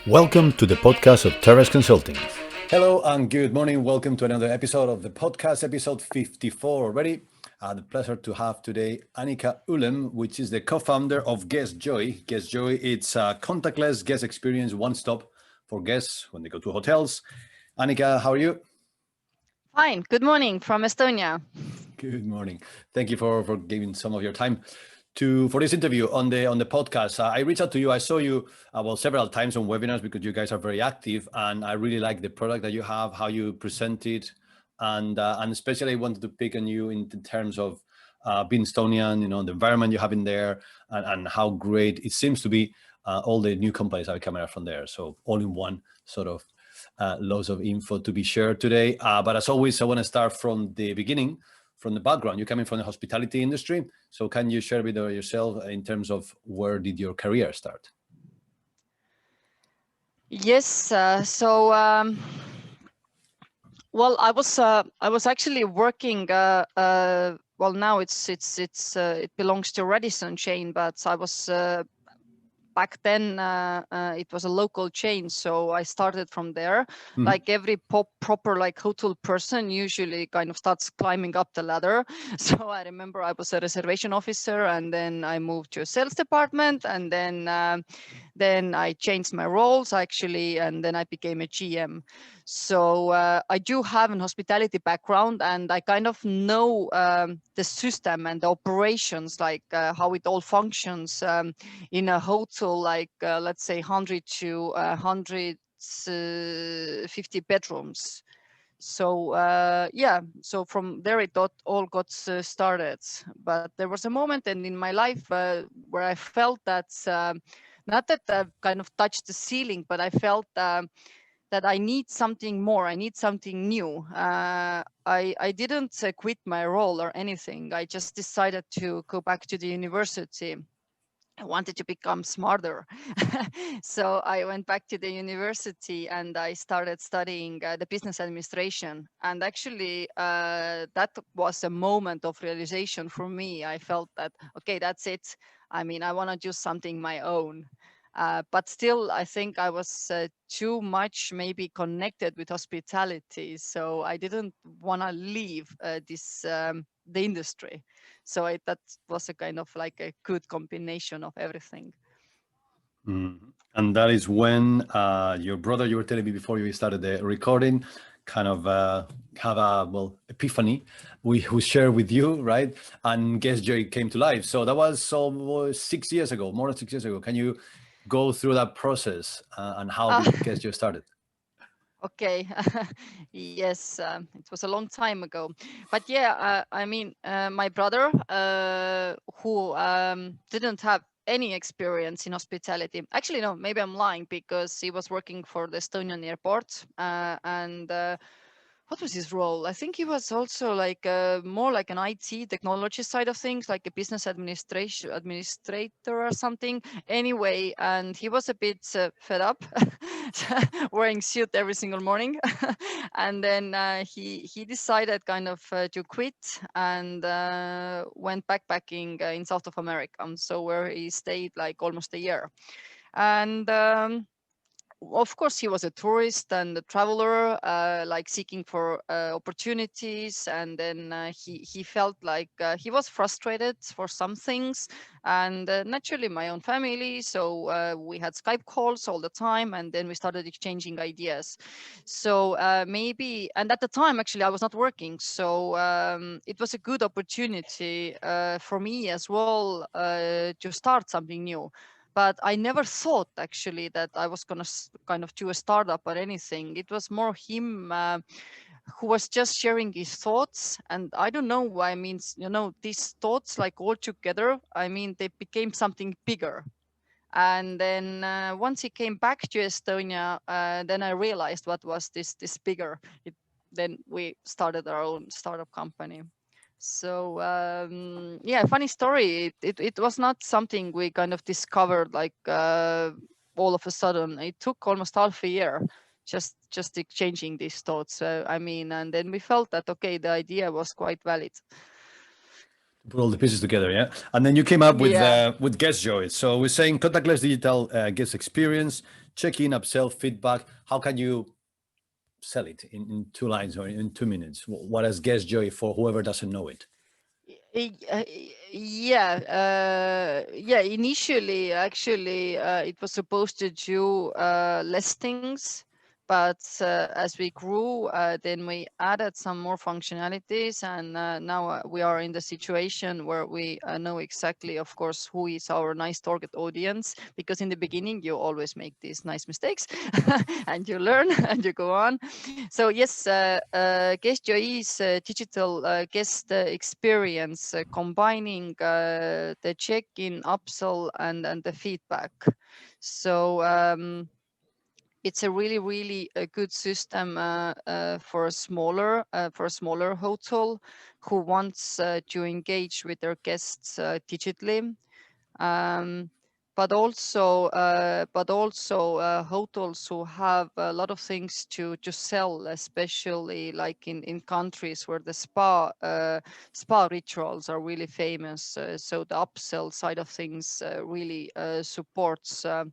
Welcome to the podcast of Terrace Consulting. Hello and good morning. Welcome to another episode of the podcast, episode 54 already. The pleasure to have today Annika Ülem, which is the co-founder of GuestJoy. GuestJoy, it's a contactless guest experience, one-stop for guests when they go to hotels. Annika, how are you? Fine. Good morning from Estonia. Good morning. Thank you for giving some of your time for this interview on the podcast. I reached out to you. I saw you several times on webinars because you guys are very active, and I really like the product that you have, how you present it, and especially I wanted to pick on you in terms of being Estonian, the environment you have in there, and how great it seems to be. All the new companies are coming out from there, so all in one sort of loads of info to be shared today. But as always, I want to start from the beginning. From the background, you're coming from the hospitality industry. So can you share with yourself in terms of where did your career start? Yes. Well, I was actually working. Well, now it belongs to Radisson chain, but I was back then it was a local chain, so I started from there. Like every proper like hotel person usually kind of starts climbing up the ladder. So I remember I was a reservation officer, and then I moved to a sales department, and then I changed my roles actually, and then I became a GM. So I do have an hospitality background, and I kind of know the system and the operations, like how it all functions in a hotel, like let's say 100 to 150 bedrooms. So yeah, so from there it all got started. But there was a moment in my life where I felt that not that I kind of touched the ceiling, but I felt that I need something more. I need something new. I didn't quit my role or anything. I just decided to go back to the university. I wanted to become smarter. So I went back to the university and I started studying the business administration. And actually, that was a moment of realization for me. I felt that, okay, that's it. I mean, I want to do something my own. But still, I think I was too much maybe connected with hospitality. So I didn't want to leave the industry. So that was a kind of like a good combination of everything. And that is when your brother, you were telling me before you started the recording, kind of have a epiphany who shared with you, right? And GuestJoy came to life. So that was almost 6 years ago, more than 6 years ago. Can you go through that process and how did GuestJoy started? Okay. Yes, it was a long time ago. But yeah, I mean, my brother, who didn't have any experience in hospitality. Actually, no, maybe I'm lying, because he was working for the Estonian airport. And what was his role? I think he was also like more like an IT technology side of things, like a business administrator or something. Anyway, and he was a bit fed up wearing suit every single morning. And then he decided kind of to quit and went backpacking in South of America. So where he stayed like almost a year. And of course, he was a tourist and a traveler, like seeking for opportunities. And then he felt like he was frustrated for some things, and naturally my own family. So we had Skype calls all the time, and then we started exchanging ideas. So maybe, and at the time actually I was not working, so it was a good opportunity for me as well to start something new. But I never thought actually that I was going to kind of do a startup or anything. It was more him who was just sharing his thoughts. And I don't know why. I mean, these thoughts like all together, I mean, they became something bigger. And then once he came back to Estonia, then I realized what was this bigger. Then we started our own startup company. So yeah, funny story. It was not something we kind of discovered like all of a sudden. It took almost half a year just exchanging these thoughts. I mean, and then we felt that okay, the idea was quite valid. put all the pieces together, yeah. And then you came up Yeah. with GuestJoy. So we're saying contactless digital guest experience, check-in, upsell, feedback. How can you sell it in 2 lines or in 2 minutes? What is GuestJoy for whoever doesn't know it? Yeah. Initially, actually, it was supposed to do less things, but as we grew, then we added some more functionalities, and now we are in the situation where we know exactly, of course, who is our nice target audience. Because in the beginning, you always make these nice mistakes, and you learn and you go on. So yes, GuestJoy is a digital guest experience, combining the check-in, upsell, and the feedback. So it's a really a good system for a smaller hotel who wants to engage with their guests digitally. Um, but also hotels who have a lot of things to sell, especially like in countries where the spa rituals are really famous. So the upsell side of things really supports to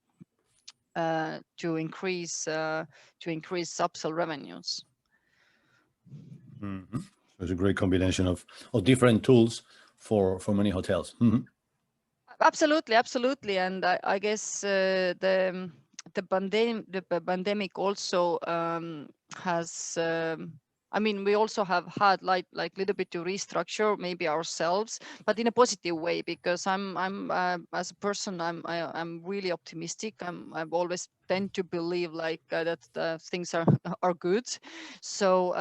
increase upsell revenues. Mm-hmm. So it's a great combination of different tools for many hotels. Mm-hmm. Absolutely, and I guess the pandemic also has. I mean, we also have had like little bit to restructure maybe ourselves, but in a positive way, because I'm as a person I'm really optimistic. I've always tend to believe like that things are are good. So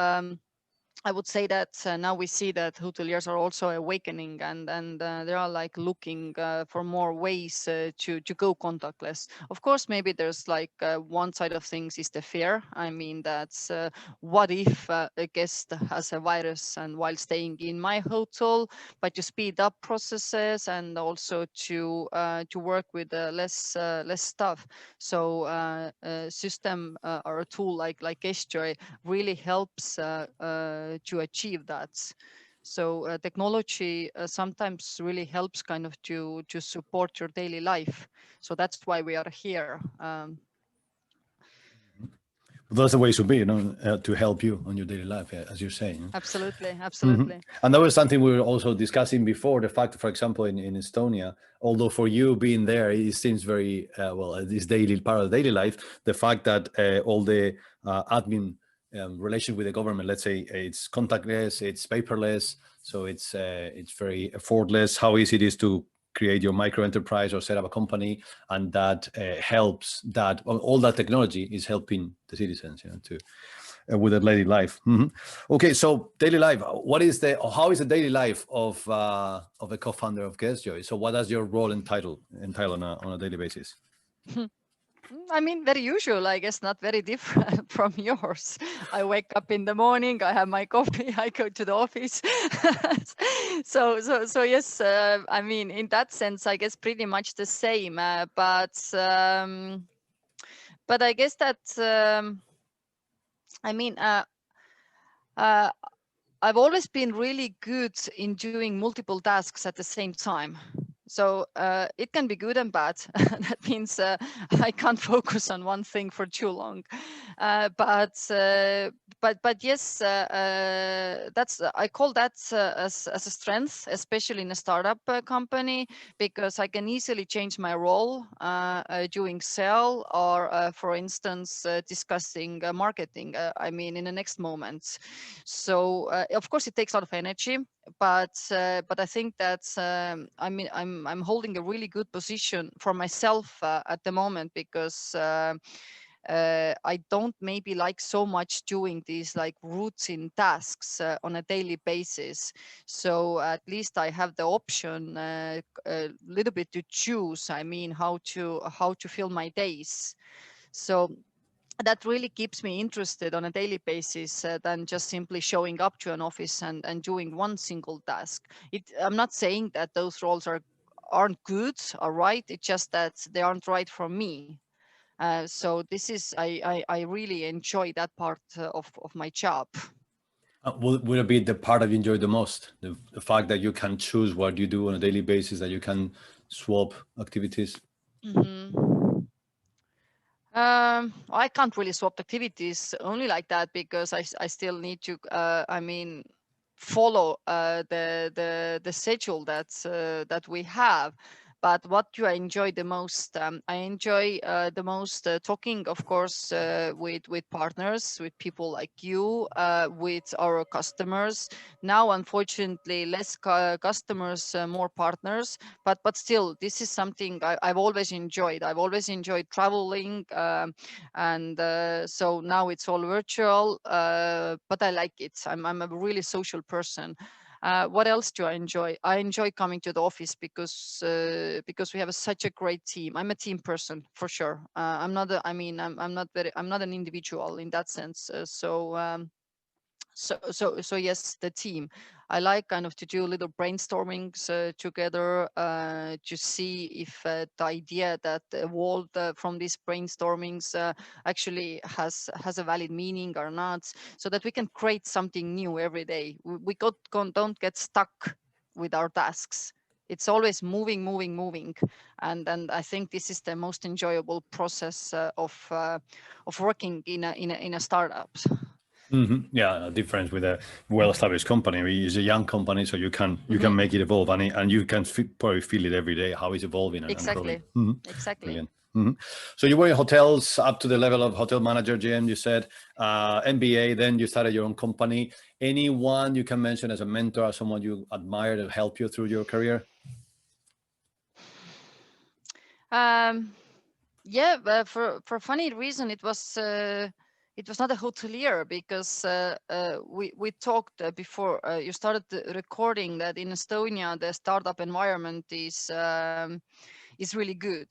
I would say that now we see that hoteliers are also awakening, and they are like looking for more ways to go contactless. Of course, maybe there's like one side of things is the fear. I mean, that's what if a guest has a virus and while staying in my hotel, but to speed up processes and also to work with less stuff. So a system or a tool like GuestJoy really helps to achieve that. So technology sometimes really helps kind of to support your daily life. So that's why we are here. That's the way it should be, to help you on your daily life, as you're saying. Absolutely, Mhm. absolutely. And that was something we were also discussing before, the fact, for example, in Estonia, although for you being there, it seems very, this daily part of daily life, the fact that all the admin relation with the government, let's say it's contactless, it's paperless, so it's very effortless, how easy it is to create your micro enterprise or set up a company, and that helps that all that technology is helping the citizens, to with a daily life. Mhm. Okay, so daily life. How is the daily life of a co-founder of GuestJoy? So what does your role entail on a daily basis? I mean, very usual, I guess, not very different from yours. I wake up in the morning, I have my coffee, I go to the office. So yes, I mean, in that sense, I guess pretty much the same. But I guess that I mean, uh, I've always been really good in doing multiple tasks at the same time. So it can be good and bad. That means I can't focus on one thing for too long. But yes, that's I call that as a strength, especially in a startup company, because I can easily change my role doing sell or, for instance, discussing marketing. I mean, in the next moment. So of course, it takes a lot of energy, but I think that I mean I'm holding a really good position for myself at the moment, because I don't maybe like so much doing these like routine tasks on a daily basis. So at least I have the option a little bit to choose. I mean, how to fill my days. So that really keeps me interested on a daily basis than just simply showing up to an office and doing one single task. I'm not saying that those roles aren't good or right. It's just that they aren't right for me. So this is I really enjoy that part of my job. Would it be the part that you enjoy the most? The fact that you can choose what you do on a daily basis, that you can swap activities? Mhm. I can't really swap activities only like that because I still need to, I mean, follow the schedule that we have. But what do I enjoy the most? I enjoy the most talking, of course, with partners, with people like you, with our customers. Now, unfortunately, less customers, more partners. But still, this is something I've always enjoyed. I've always enjoyed traveling, and so now it's all virtual. But I like it. I'm a really social person. What else do I enjoy? I enjoy coming to the office because we have such a great team. I'm a team person for sure. I'm not. I'm not very. I'm not an individual in that sense. So yes, the team. I like kind of to do little brainstormings together to see if the idea that evolved from these brainstormings actually has a valid meaning or not, so that we can create something new every day. Don't get stuck with our tasks. It's always moving, moving, moving, and I think this is the most enjoyable process of working in a startup. Yeah, a difference with a well-established company. I mean, it's a young company, so you can make it evolve, and you can probably feel it every day how it's evolving and growing. Exactly. Exactly. Brilliant. So you were in hotels up to the level of hotel manager, GM. You said MBA. Then you started your own company. Anyone you can mention as a mentor, or someone you admire that helped you through your career? Yeah, but for funny reason, it was not a hotelier because we talked before you started the recording that in Estonia the startup environment is really good.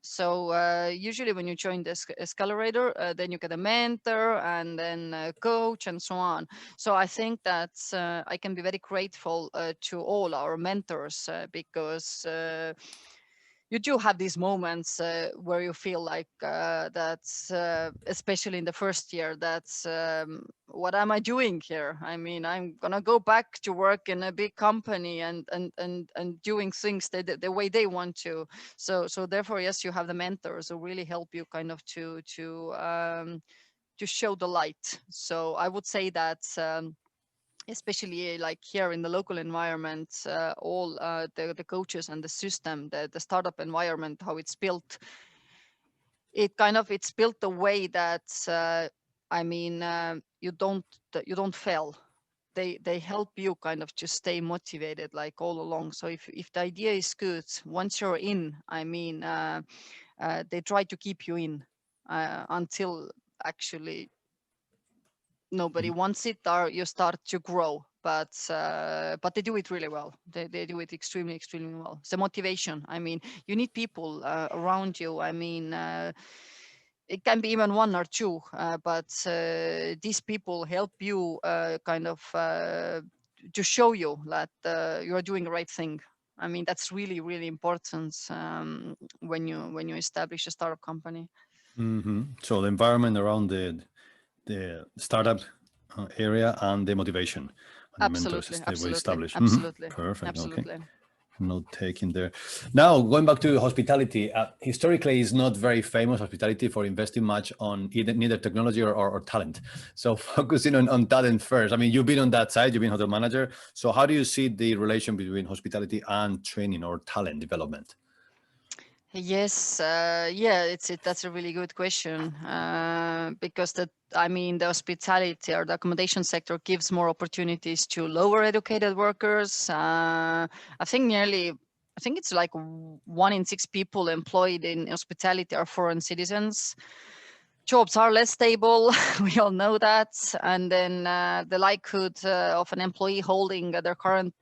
So usually when you join the accelerator, then you get a mentor and then a coach and so on. So I think that I can be very grateful to all our mentors because you do have these moments where you feel like that's especially in the first year, that's what am I doing here? I mean, I'm gonna go back to work in a big company and doing things the way they want to. So therefore, yes, you have the mentors who really help you kind of to show the light. So I would say that especially like here in the local environment, all the coaches and the system, the startup environment, how it's built, it's built the way that you don't fail. They help you kind of to stay motivated like all along. So if the idea is good, once you're in, they try to keep you in until actually nobody wants it or you start to grow. But they do it really well. They do it extremely well. It's a motivation. I mean, you need people around you. I mean, it can be even one or two, but these people help you to show you that you are doing the right thing. I mean, that's really important when you establish a startup company. So the environment around the startup area and the motivation and the mentors Absolutely, they will establish. absolutely, Perfect. Okay. absolutely. Note taking there. Now, going back to hospitality, historically is not very famous hospitality for investing much on neither technology or talent. So focusing on talent first. I mean, you've been on that side, you've been hotel manager. So how do you see the relation between hospitality and training or talent development? Yes, that's a really good question because the hospitality or the accommodation sector gives more opportunities to lower educated workers. I think it's like 1 in 6 people employed in hospitality are foreign citizens. Jobs are less stable, we all know that, and then the likelihood of an employee holding their current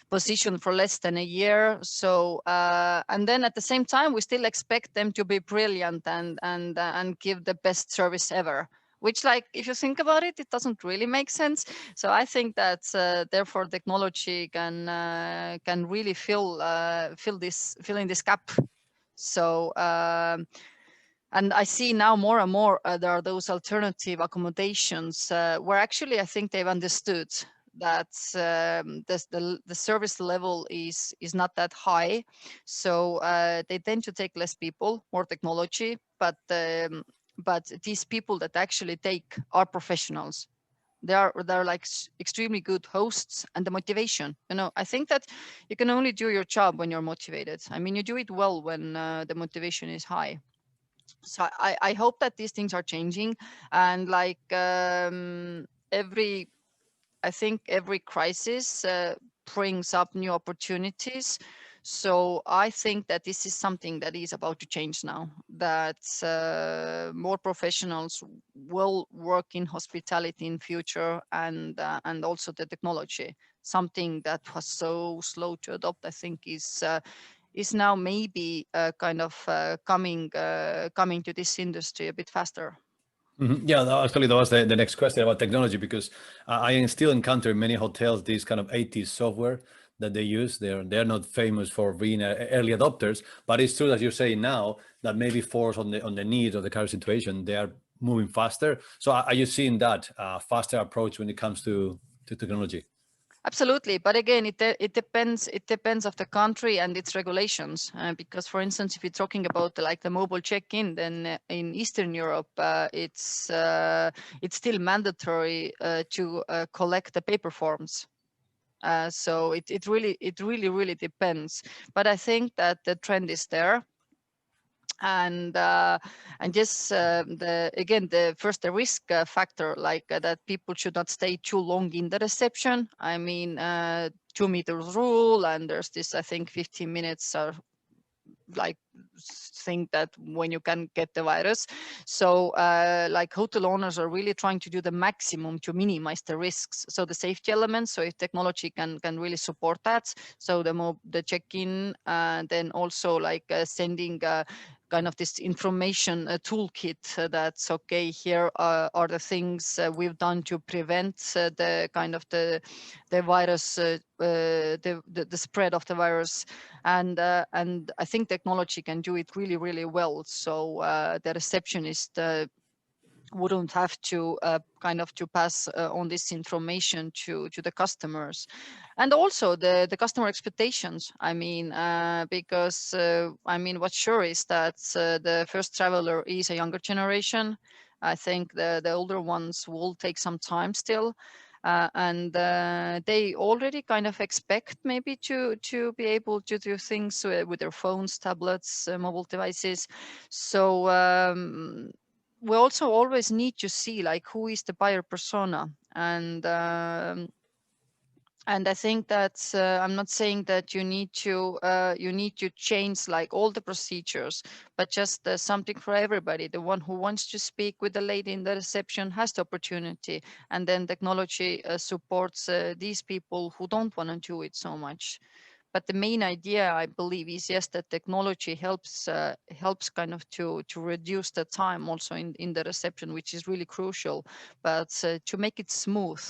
position for less than a year. So and then at the same time, we still expect them to be brilliant and give the best service ever. Which, like, if you think about it, it doesn't really make sense. So I think that therefore technology can really fill in this gap. So. And I see now more and more there are those alternative accommodations where actually I think they've understood that the service level is not that high, so they tend to take less people, more technology, but these people that actually take are professionals. They're like extremely good hosts, and the motivation, I think that you can only do your job when you're motivated. I mean, you do it well when the motivation is high. So I hope that these things are changing, and like I think every crisis brings up new opportunities. So I think that this is something that is about to change now, that more professionals will work in hospitality in future, and also the technology, something that was so slow to adopt, I think is now maybe kind of coming to this industry a bit faster. Yeah, actually, that was the next question about technology, because I still encounter in many hotels this kind of 80s software that they use. They're not famous for being early adopters, but it's true that you're saying now that maybe forced on the needs of the current situation, they are moving faster. So are you seeing that faster approach when it comes to technology? Absolutely, but again, it depends. It depends of the country and its regulations. Because, for instance, if you're talking about like the mobile check-in, then in Eastern Europe, it's still mandatory to collect the paper forms. So it really depends. But I think that the trend is there. And just the risk factor, like that people should not stay too long in the reception. I mean, 2 meters rule, and there's this, I think 15 minutes are like think that when you can get the virus. So like hotel owners are really trying to do the maximum to minimize the risks, so the safety elements. So if technology can really support that, so the check-in, and then also like sending kind of this information toolkit, that's okay, here are the things we've done to prevent the kind of the virus, the spread of the virus. And I think technology can do it really well. So the receptionist wouldn't have to kind of to pass on this information to the customers, and also the customer expectations. I mean, because I mean, what's sure is that the first traveler is a younger generation. I think the older ones will take some time still. And they already kind of expect maybe to be able to do things with their phones, tablets, mobile devices. So we also always need to see like who is the buyer persona. And I think that I'm not saying that you need to change like all the procedures, but just something for everybody. The one who wants to speak with the lady in the reception has the opportunity, and then technology supports these people who don't want to do it so much. But the main idea, I believe, is yes, that technology helps kind of to reduce the time also in the reception, which is really crucial. But to make it smooth.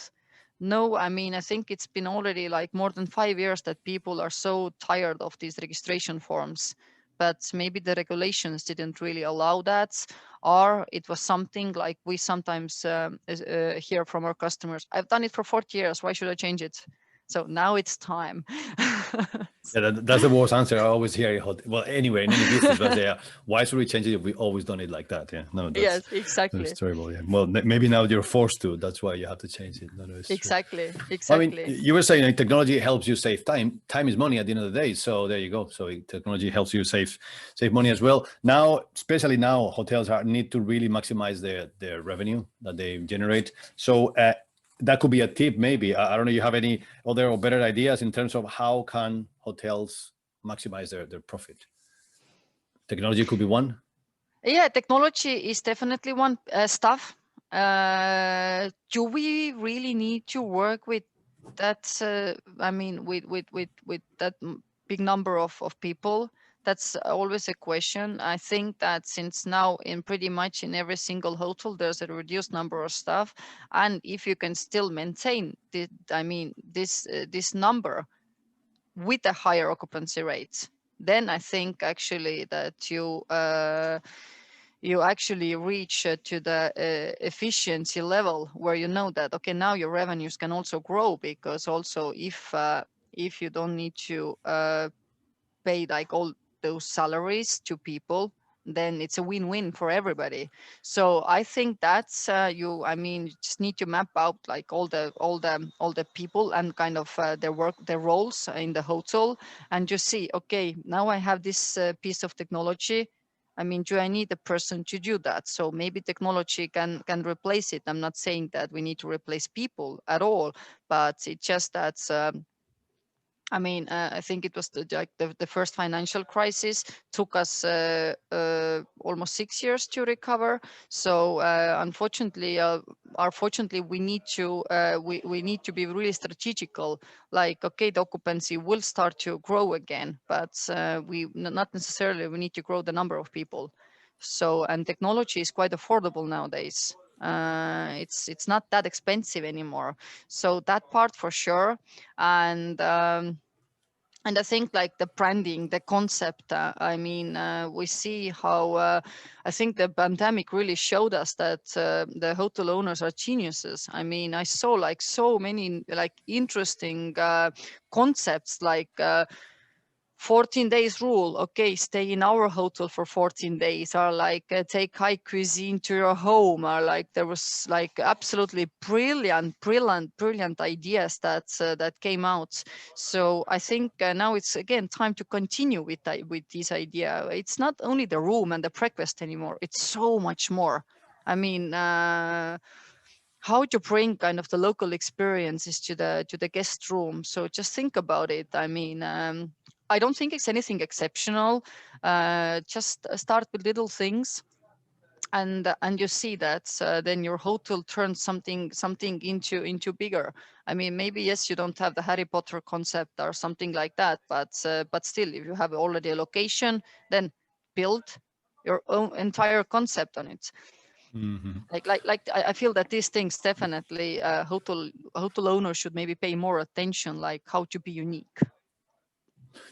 No, I mean, I think it's been already like more than 5 years that people are so tired of these registration forms, but maybe the regulations didn't really allow that, or it was something like we sometimes hear from our customers, I've done it for 40 years, why should I change it? So now it's time. Yeah, that's the worst answer I always hear. Well, anyway, in any business, but yeah, why should we change it if we always done it like that? Yeah, no, Yes, that's exactly. terrible. Yeah, well, maybe now you're forced to. That's why you have to change it. No, it's true. Exactly. I mean, you were saying like, technology helps you save time. Time is money at the end of the day. So there you go. So technology helps you save money as well. Now, especially now, hotels need to really maximize their revenue that they generate. So that could be a tip, maybe. I don't know. You have any other or better ideas in terms of how can hotels maximize their profit? Technology could be one. Yeah, technology is definitely one stuff. Do we really need to work with that? I mean, with that big number of people? That's always a question. I think that since now in pretty much in every single hotel, there's a reduced number of staff. And if you can still maintain this number with a higher occupancy rate, then I think actually that you actually reach to the efficiency level where you know that, okay, now your revenues can also grow, because also if you don't need to pay like all those salaries to people, then it's a win-win for everybody. So I think that's you just need to map out like all the people and kind of their work, their roles in the hotel, and just see, okay, now I have this piece of technology. I mean, do I need a person to do that? So maybe technology can replace it. I'm not saying that we need to replace people at all, but it's just that I think it was the first financial crisis took us almost 6 years to recover. So unfortunately, we need to be really strategical. Like, okay, the occupancy will start to grow again, but not necessarily we need to grow the number of people. So, and technology is quite affordable nowadays. It's not that expensive anymore. So that part for sure. And I think like the branding, the concept, we see how I think the pandemic really showed us that the hotel owners are geniuses. I mean, I saw like so many like interesting concepts, like 14 days rule. Okay, stay in our hotel for 14 days, or like take high cuisine to your home, or like there was like absolutely brilliant ideas that came out. So I think now it's again time to continue with this idea. It's not only the room and the breakfast anymore, it's so much more. I mean, how to bring kind of the local experiences to the guest room. So just think about it. I mean, I don't think it's anything exceptional. Just start with little things, and you see that then your hotel turns something into bigger. I mean, maybe yes, you don't have the Harry Potter concept or something like that, but still, if you have already a location, then build your own entire concept on it. Hmm. I feel that these things definitely hotel owners should maybe pay more attention, like how to be unique.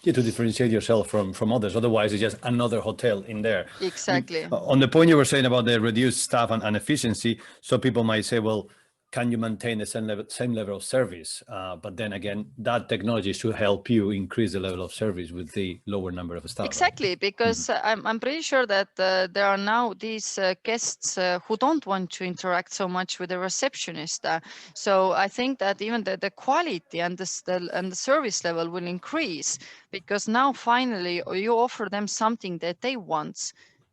Yeah, to differentiate yourself from others. Otherwise, it's just another hotel in there. I mean, Exactly. on the point you were saying about the reduced staff and efficiency, so people might say, well, can you maintain the same level of service? But then again, that technology should help you increase the level of service with the lower number of staff, right? Exactly, because I'm pretty sure that there are now these guests who don't want to interact so much with the receptionist. So I think that even the quality and the service level will increase, because now finally you offer them something that they want.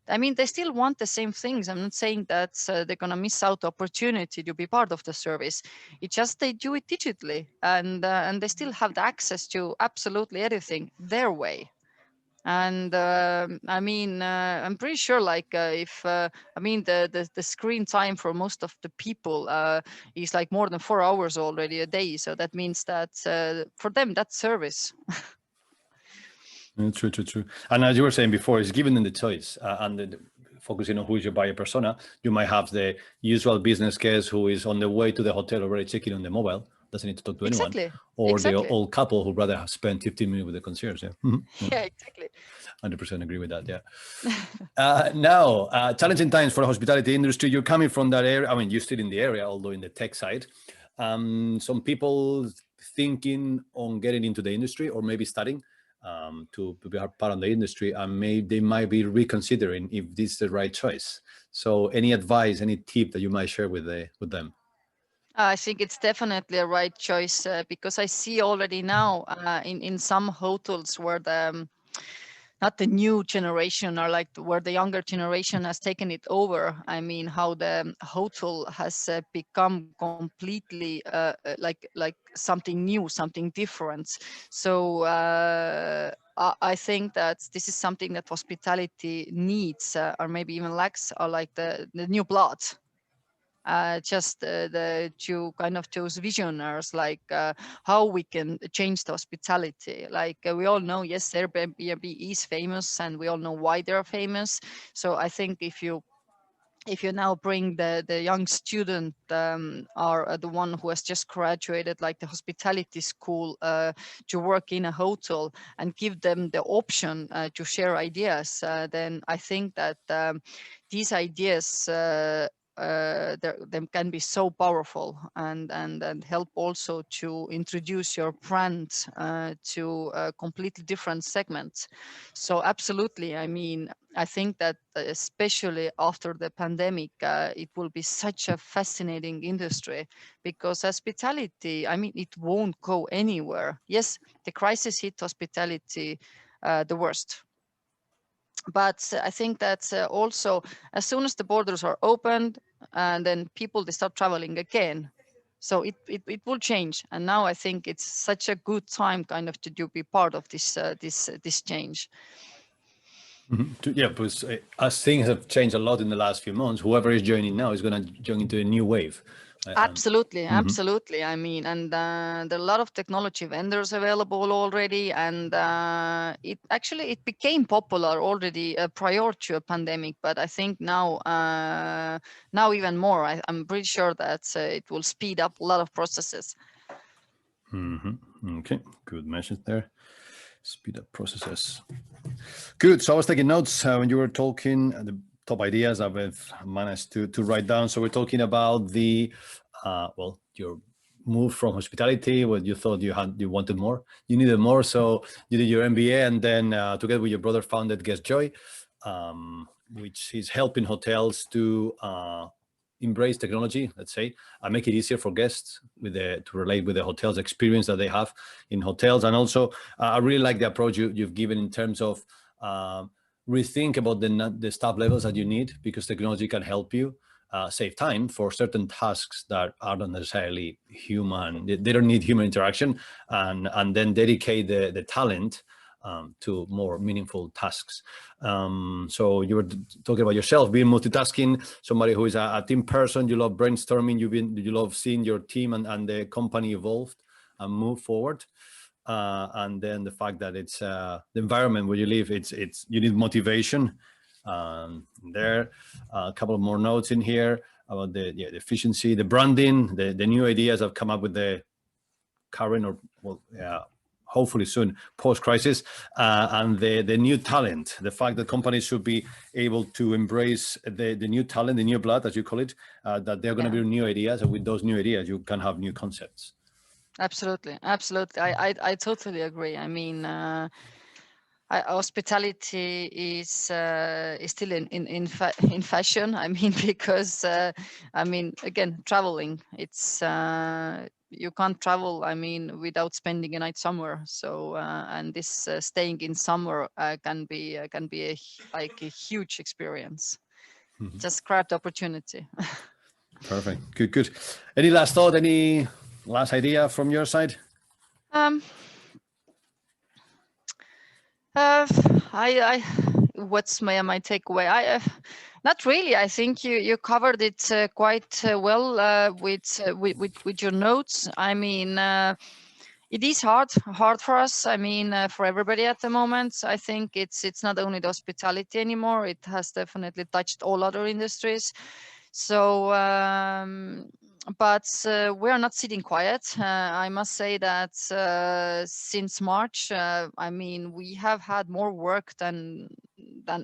I mean, they still want the same things. I'm not saying that they're gonna miss out the opportunity to be part of the service. It's just they do it digitally, and they still have the access to absolutely everything their way. And I'm pretty sure like if I mean the screen time for most of the people is like more than 4 hours already a day, so that means that for them that's service. True, true, true. And as you were saying before, it's given them the choice focusing on who is your buyer persona. You might have the usual business guest who is on the way to the hotel already checking on the mobile, doesn't need to talk to anyone, Exactly. or the Exactly. old couple who rather have spent 15 minutes with the concierge. Yeah. Mhm. Yeah, exactly. 100% agree with that. Yeah. Now, challenging times for the hospitality industry. You're coming from that area. I mean, you're still in the area, although in the tech side. Some people thinking on getting into the industry or maybe studying to be part of the industry, and they might be reconsidering if this is the right choice. So, any advice, any tip that you might share with them? I think it's definitely a right choice, because I see already now in some hotels where not the new generation, or like where the younger generation has taken it over. I mean, how the hotel has become completely like something new, something different. So I think that this is something that hospitality needs, or maybe even lacks, or like the new blood. Just the to kind of those visionaries, like how we can change the hospitality. Like we all know, yes, Airbnb is famous, and we all know why they're famous. So I think if you if you now bring the young student or the one who has just graduated, like the hospitality school, to work in a hotel and give them the option to share ideas, then I think that these ideas them can be so powerful and help also to introduce your brand to completely different segments. So absolutely, I mean, I think that especially after the pandemic, it will be such a fascinating industry, because hospitality, I mean, it won't go anywhere. Yes, the crisis hit hospitality the worst. But I think that also, as soon as the borders are opened, and then people, they start traveling again. So it will change. And now I think it's such a good time kind of to be part of this change. Yeah, because as things have changed a lot in the last few months, whoever is joining now is going to join into a new wave. Absolutely, absolutely. I mean, and there are a lot of technology vendors available already, and it became popular already prior to a pandemic. But I think now even more. I'm pretty sure that it will speed up a lot of processes. Okay, good message there. Speed up processes. Good. So I was taking notes when you were talking. The top ideas I've managed to write down. So we're talking about the your move from hospitality, where you thought you wanted more, you needed more, so you did your MBA, and then together with your brother founded GuestJoy, which is helping hotels to embrace technology, let's say, and make it easier for guests to relate with the hotel's experience that they have in hotels. And also, I really like the approach you've given in terms of rethink about the staff levels that you need, because technology can help you save time for certain tasks that are not necessarily human. They don't need human interaction, and then dedicate the talent to more meaningful tasks. So you were talking about yourself being multitasking, somebody who is a team person. You love brainstorming. You love seeing your team and the company evolved and move forward. And then the fact that it's the environment where you live, you need motivation. There, a couple of more notes in here about the efficiency, the branding, the new ideas have come up with the current hopefully soon post-crisis, and the new talent, the fact that companies should be able to embrace the new talent, the new blood, as you call it, that there are going to be new ideas, and with those new ideas you can have new concepts. Absolutely. I totally agree. I mean, hospitality is still in fashion. I mean, because I mean, again, traveling. It's you can't travel, I mean, without spending a night somewhere. So and this staying in summer can be like a huge experience. Just grab the opportunity. Perfect. Good. Any last thought? Any last idea from your side? What's my takeaway? Not really. I think you covered it quite well with your notes. I mean, it is hard for us. I mean, for everybody at the moment. I think it's not only the hospitality anymore. It has definitely touched all other industries. So, but we are not sitting quiet. I must say that since March, I mean, we have had more work than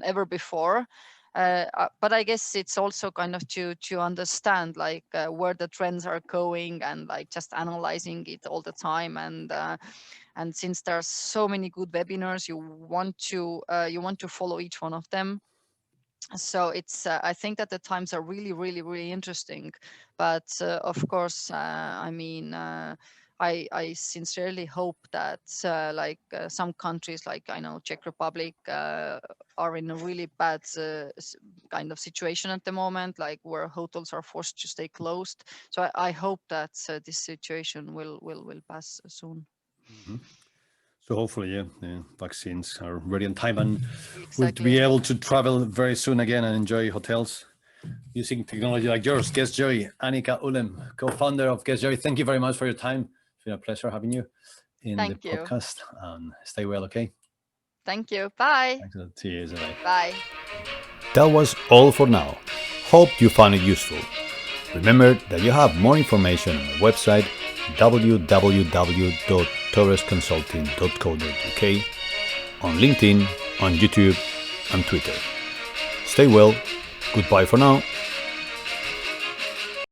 ever before. But I guess it's also kind of to understand like where the trends are going, and like just analyzing it all the time. And since there are so many good webinars, you want to follow each one of them. So it's I think that the times are really interesting. But of course, I mean, I sincerely hope that some countries, like I know Czech Republic, are in a really bad kind of situation at the moment, like where hotels are forced to stay closed. So I hope that this situation will pass soon. So hopefully, the vaccines are ready in time, and we'll Exactly. be able to travel very soon again and enjoy hotels using technology like yours. GuestJoy, Annika Ülem, co-founder of GuestJoy. Thank you very much for your time. It's been a pleasure having you in Thank the you. podcast. And stay well, okay? Thank you. Bye. Thanks a lot. Cheers. Bye. Bye. That was all for now. Hope you found it useful. Remember that you have more information on the website www.torresconsulting.co.uk, on LinkedIn, on YouTube, and Twitter. Stay well. Goodbye for now.